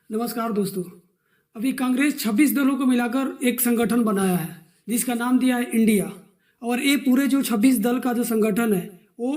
नमस्कार दोस्तों। अभी कांग्रेस 26 दलों को मिलाकर एक संगठन बनाया है जिसका नाम दिया है इंडिया। और ये पूरे जो 26 दल का जो संगठन है वो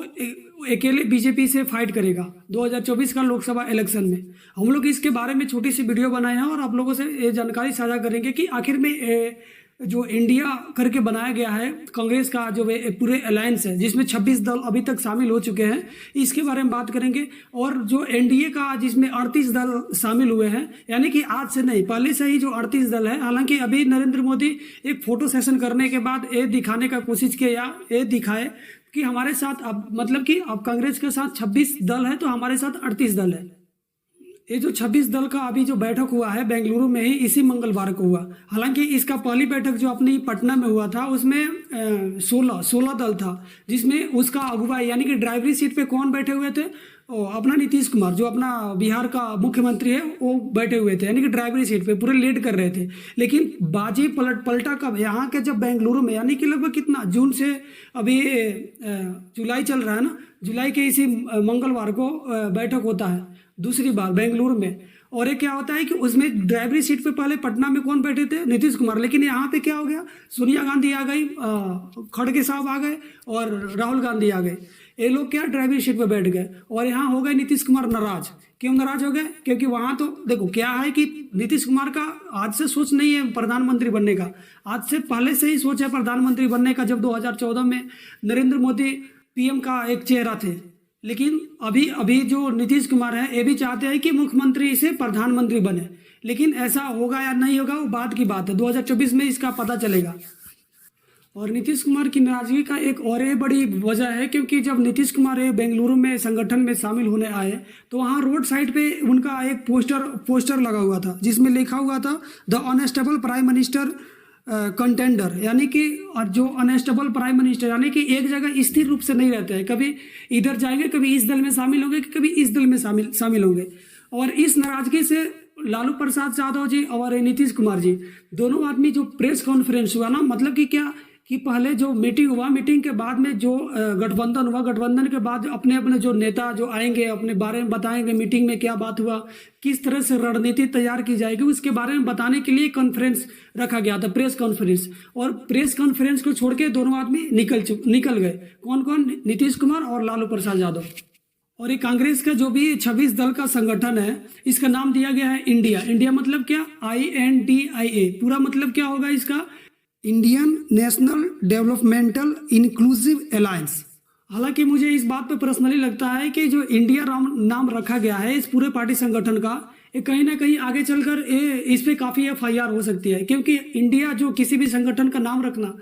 अकेले बीजेपी से फाइट करेगा 2024 का लोकसभा इलेक्शन में। हम लोग इसके बारे में छोटी सी वीडियो बनाए हैं और आप लोगों से ये जानकारी साझा करेंगे कि आखिर में जो इंडिया करके बनाया गया है कांग्रेस का जो पूरे अलायंस है जिसमें 26 दल अभी तक शामिल हो चुके हैं, इसके बारे में बात करेंगे। और जो एनडीए का जिसमें 38 दल शामिल हुए हैं, यानी कि आज से नहीं पहले से ही जो 38 दल है। हालांकि अभी नरेंद्र मोदी एक फोटो सेशन करने के बाद ये दिखाने का कोशिश किया या ये दिखाए कि हमारे साथ अब मतलब कि अब कांग्रेस के साथ 26 दल है तो हमारे साथ 38 दल है। ये जो 26 दल का अभी जो बैठक हुआ है बेंगलुरु में ही इसी मंगलवार को हुआ। हालांकि इसका पहली बैठक जो अपनी पटना में हुआ था उसमें 16 दल था, जिसमें उसका अगुवाई यानी कि ड्राइवरी सीट पे कौन बैठे हुए थे, अपना नीतीश कुमार जो अपना बिहार का मुख्यमंत्री है वो बैठे हुए थे, यानी कि ड्राइवरी सीट पे पूरे लीड कर रहे थे। लेकिन बाजी पलटा कब, यहाँ के जब बेंगलुरु में, यानी कि लगभग कितना जून से अभी जुलाई चल रहा है ना, जुलाई के इसी मंगलवार को बैठक होता है दूसरी बार बेंगलुरु में। और ये क्या होता है कि उसमें ड्राइवरी सीट पे पहले पटना में कौन बैठे थे, नीतीश कुमार। लेकिन यहाँ पे क्या हो गया, सोनिया गांधी आ गई, खड़गे साहब आ गए और राहुल गांधी आ गए। ये लोग क्या ड्राइवरी सीट पे बैठ गए और यहाँ हो गए नीतीश कुमार नाराज। क्यों नाराज हो गए? क्योंकि वहां तो देखो क्या है कि नीतीश कुमार का आज से सोच नहीं है प्रधानमंत्री बनने का, आज से पहले से ही सोच है प्रधानमंत्री बनने का। जब 2014 में नरेंद्र मोदी पीएम का एक चेहरा थे, लेकिन अभी जो नीतीश कुमार है ये भी चाहते हैं कि मुख्यमंत्री से प्रधानमंत्री बने। लेकिन ऐसा होगा या नहीं होगा वो बात की बात है, 2024 में इसका पता चलेगा। और नीतीश कुमार की नाराजगी का एक और ये बड़ी वजह है क्योंकि जब नीतीश कुमार बेंगलुरु में संगठन में शामिल होने आए तो वहाँ रोड साइड पे उनका एक पोस्टर लगा हुआ था जिसमें लिखा हुआ था the unstable prime minister contender, यानी कि और जो अनस्टेबल प्राइम मिनिस्टर यानी कि एक जगह स्थिर रूप से नहीं रहते हैं, कभी इधर जाएंगे, कभी इस दल में शामिल होंगे, कभी इस दल में शामिल होंगे। और इस नाराजगी से लालू प्रसाद यादव जी और नीतीश कुमार जी दोनों आदमी जो प्रेस कॉन्फ्रेंस हुआ ना, मतलब कि क्या कि पहले जो मीटिंग हुआ, मीटिंग के बाद में जो गठबंधन हुआ, गठबंधन के बाद अपने अपने जो नेता जो आएंगे अपने बारे में बताएंगे मीटिंग में क्या बात हुआ, किस तरह से रणनीति तैयार की जाएगी, उसके बारे में बताने के लिए कॉन्फ्रेंस रखा गया था, प्रेस कॉन्फ्रेंस। और प्रेस कॉन्फ्रेंस को छोड़ के दोनों आदमी निकल गए। कौन कौन? नीतीश कुमार और लालू प्रसाद यादव। और ये कांग्रेस का जो भी 26 दल का संगठन है इसका नाम दिया गया है इंडिया। इंडिया मतलब क्या? INDIA। पूरा मतलब क्या होगा इसका? Indian national developmental inclusive alliance. हालांकि मुझे इस बात पे पर्सनली लगता है कि जो इंडिया नाम रखा गया है इस पूरे पार्टी संगठन का, ये कहीं ना कहीं आगे चलकर इस पे काफ़ी FIR हो सकती है, क्योंकि इंडिया जो किसी भी संगठन का नाम रखना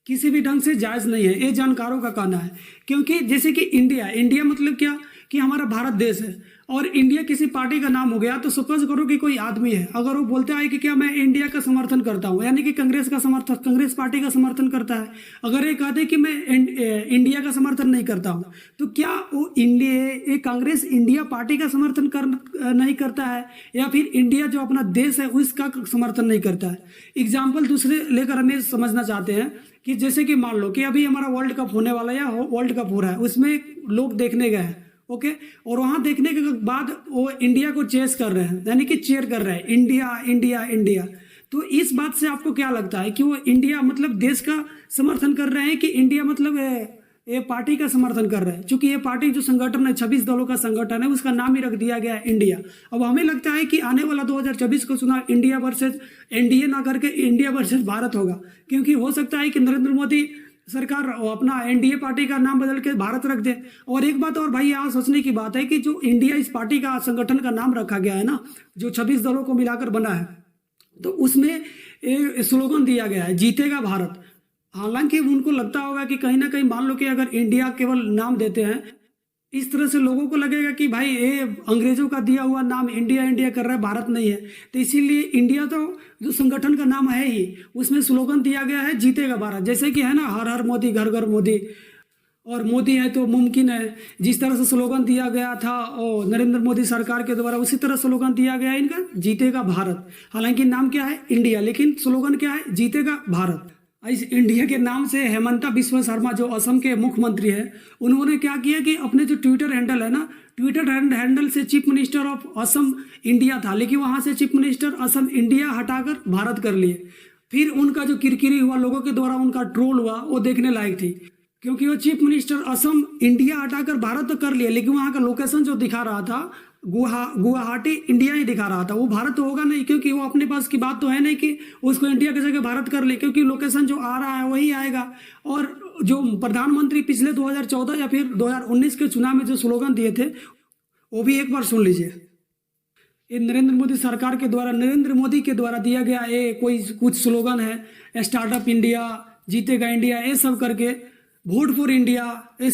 किसी भी ढंग से जायज़ नहीं है, ये जानकारों का कहना है। क्योंकि जैसे कि इंडिया मतलब क्या कि हमारा भारत देश है और इंडिया किसी पार्टी का नाम हो गया तो सपोज करो कि कोई आदमी है, अगर वो बोलता है कि क्या मैं इंडिया का समर्थन करता हूँ, यानी कि कांग्रेस पार्टी का समर्थन करता है, अगर ये कहते कि मैं इंडिया का समर्थन नहीं करता हूँ, तो क्या वो कांग्रेस इंडिया पार्टी का समर्थन नहीं करता है या फिर इंडिया जो अपना देश है उसका समर्थन नहीं करता है? एग्जाम्पल दूसरे लेकर हमें समझना चाहते हैं कि जैसे कि मान लो कि अभी हमारा वर्ल्ड कप होने वाला है या वर्ल्ड कप हो रहा है, उसमें लोग देखने गए हैं, ओके, और वहां देखने के बाद वो इंडिया को चेस कर रहे हैं, यानी कि चीयर कर रहे हैं इंडिया इंडिया इंडिया। तो इस बात से आपको क्या लगता है कि वो इंडिया मतलब देश का समर्थन कर रहे हैं कि इंडिया मतलब ये पार्टी का समर्थन कर रहे हैं? क्योंकि ये पार्टी जो संगठन है 26 दलों का संगठन है उसका नाम ही रख दिया गया है इंडिया। अब हमें लगता है कि आने वाला 2024 को चुनाव इंडिया वर्सेज एनडीए ना करके इंडिया वर्सेज भारत होगा, क्योंकि हो सकता है कि नरेंद्र मोदी सरकार अपना एनडीए पार्टी का नाम बदल के भारत रख दे। और एक बात और भाई यहाँ सोचने की बात है कि जो इंडिया इस पार्टी का संगठन का नाम रखा गया है ना, जो 26 दलों को मिलाकर बना है, तो उसमें स्लोगन दिया गया है जीतेगा भारत। हालांकि उनको लगता होगा कि कहीं ना कहीं मान लो कि अगर इंडिया केवल नाम देते हैं इस तरह से लोगों को लगेगा कि भाई ये अंग्रेजों का दिया हुआ नाम इंडिया इंडिया कर रहा है, भारत नहीं है। तो इसीलिए इंडिया तो जो संगठन का नाम है ही, उसमें स्लोगन दिया गया है जीतेगा भारत। जैसे कि है ना हर हर मोदी घर घर मोदी, और मोदी है तो मुमकिन है, जिस तरह से स्लोगन दिया गया था और नरेंद्र मोदी सरकार के द्वारा उसी तरह स्लोगन दिया गया है इनका जीतेगा भारत। हालांकि नाम क्या है इंडिया, लेकिन स्लोगन क्या है जीतेगा भारत। इस इंडिया के नाम से हेमंता बिस्वा शर्मा जो असम के मुख्यमंत्री है, उन्होंने क्या किया कि अपने जो ट्विटर हैंडल है ना, ट्विटर हैंडल से chief minister of Assam India था, लेकिन वहां से चीफ मिनिस्टर असम इंडिया हटाकर भारत कर लिए। फिर उनका जो किरकिरी हुआ, लोगों के द्वारा उनका ट्रोल हुआ, वो देखने लायक थी, क्योंकि वो चीफ मिनिस्टर असम इंडिया हटाकर भारत तो कर लिया, लेकिन वहाँ का लोकेशन जो दिखा रहा था गुवाहाटी इंडिया ही दिखा रहा था। वो भारत तो होगा नहीं, क्योंकि वो अपने पास की बात तो है नहीं कि उसको इंडिया की जगह भारत कर ले, क्योंकि लोकेशन जो आ रहा है वही आएगा। और जो प्रधानमंत्री पिछले 2014 या फिर 2019 के चुनाव में जो स्लोगन दिए थे, वो भी एक बार सुन लीजिए। ये नरेंद्र मोदी सरकार के द्वारा, नरेंद्र मोदी के द्वारा दिया गया ये कोई कुछ स्लोगन है, स्टार्टअप इंडिया, जीतेगा इंडिया, ये सब करके, वोट फॉर इंडिया, ये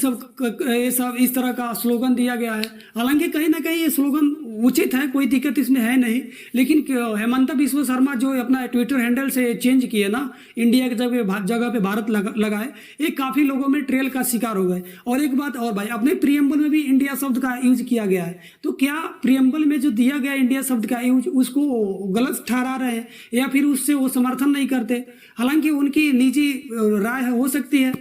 सब इस तरह का स्लोगन दिया गया है। हालांकि कहीं ना कहीं ये स्लोगन उचित है, कोई दिक्कत इसमें है नहीं, लेकिन हेमंता बिस्वा शर्मा जो अपना ट्विटर हैंडल से चेंज किए ना, इंडिया की जगह पे भारत लगाए, ये काफ़ी लोगों में ट्रेल का शिकार हो गए। और एक बात और भाई, अपने प्रियम्बल में भी इंडिया शब्द का यूज किया गया है, तो क्या प्रियम्बल में जो दिया गया इंडिया शब्द का यूज, उसको गलत ठहरा रहे हैं या फिर उससे वो समर्थन नहीं करते? हालांकि उनकी निजी राय हो सकती है।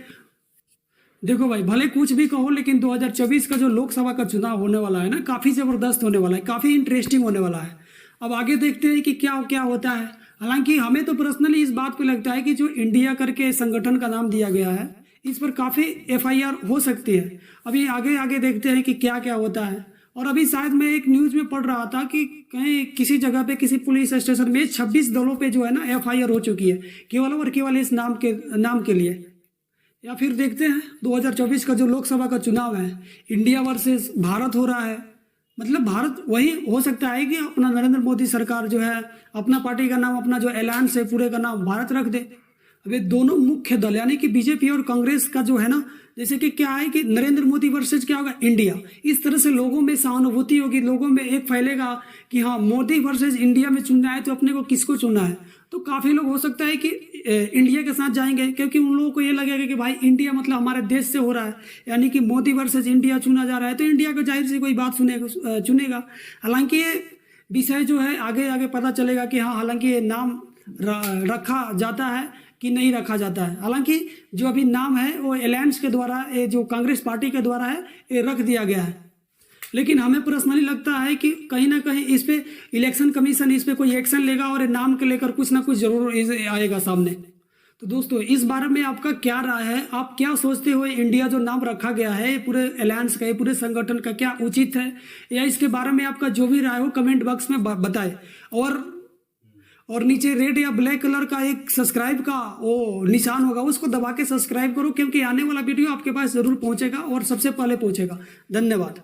देखो भाई, भले कुछ भी कहो, लेकिन 2024 का जो लोकसभा का चुनाव होने वाला है ना, काफ़ी ज़बरदस्त होने वाला है, काफ़ी इंटरेस्टिंग होने वाला है। अब आगे देखते हैं कि क्या क्या होता है। हालांकि हमें तो पर्सनली इस बात पे लगता है कि जो इंडिया करके संगठन का नाम दिया गया है, इस पर काफ़ी FIR हो सकती है। अभी आगे आगे देखते हैं कि क्या क्या होता है। और अभी शायद मैं एक न्यूज़ में पढ़ रहा था कि कहीं किसी जगह पे, किसी पुलिस स्टेशन में 26 दलों पे जो है ना FIR हो चुकी है, केवल और केवल इस नाम के लिए। या फिर देखते हैं 2024 का जो लोकसभा का चुनाव है, इंडिया वर्सेस भारत हो रहा है। मतलब भारत वही हो सकता है कि अपना नरेंद्र मोदी सरकार जो है, अपना पार्टी का नाम, अपना जो अलायंस है पूरे का नाम भारत रख दे। अब ये दोनों मुख्य दल यानी कि बीजेपी और कांग्रेस का जो है ना, जैसे कि क्या है कि नरेंद्र मोदी वर्सेज क्या होगा, इंडिया, इस तरह से लोगों में सहानुभूति होगी, लोगों में एक फैलेगा कि हाँ, मोदी वर्सेज इंडिया में चुनना है तो अपने को किसको चुनना है। तो काफ़ी लोग हो सकता है कि इंडिया के साथ जाएंगे, क्योंकि उन लोगों को ये लगेगा कि भाई इंडिया मतलब हमारे देश से हो रहा है, यानी कि मोदी वर्सेज इंडिया चुना जा रहा है, तो इंडिया को जाहिर सी कोई बात चुनेगा। हालांकि ये विषय जो है आगे आगे पता चलेगा कि हाँ, हालांकि ये नाम रखा जाता है कि नहीं रखा जाता है। हालांकि जो अभी नाम है वो अलायंस के द्वारा, ये जो कांग्रेस पार्टी के द्वारा है, ये रख दिया गया है। लेकिन हमें पर्सनली लगता है कि कहीं ना कहीं इस पे इलेक्शन कमीशन इस पे कोई एक्शन लेगा और नाम के लेकर कुछ ना कुछ जरूर आएगा सामने। तो दोस्तों, इस बारे में आपका क्या राय है? आप क्या सोचते हो, इंडिया जो नाम रखा गया है पूरे अलायंस का, पूरे संगठन का, क्या उचित है? या इसके बारे में आपका जो भी राय हो कमेंट बॉक्स में बताएं। और नीचे रेड या ब्लैक कलर का एक सब्सक्राइब का वो निशान होगा, उसको दबा के सब्सक्राइब करो, क्योंकि आने वाला वीडियो आपके पास जरूर पहुंचेगा और सबसे पहले पहुंचेगा। धन्यवाद।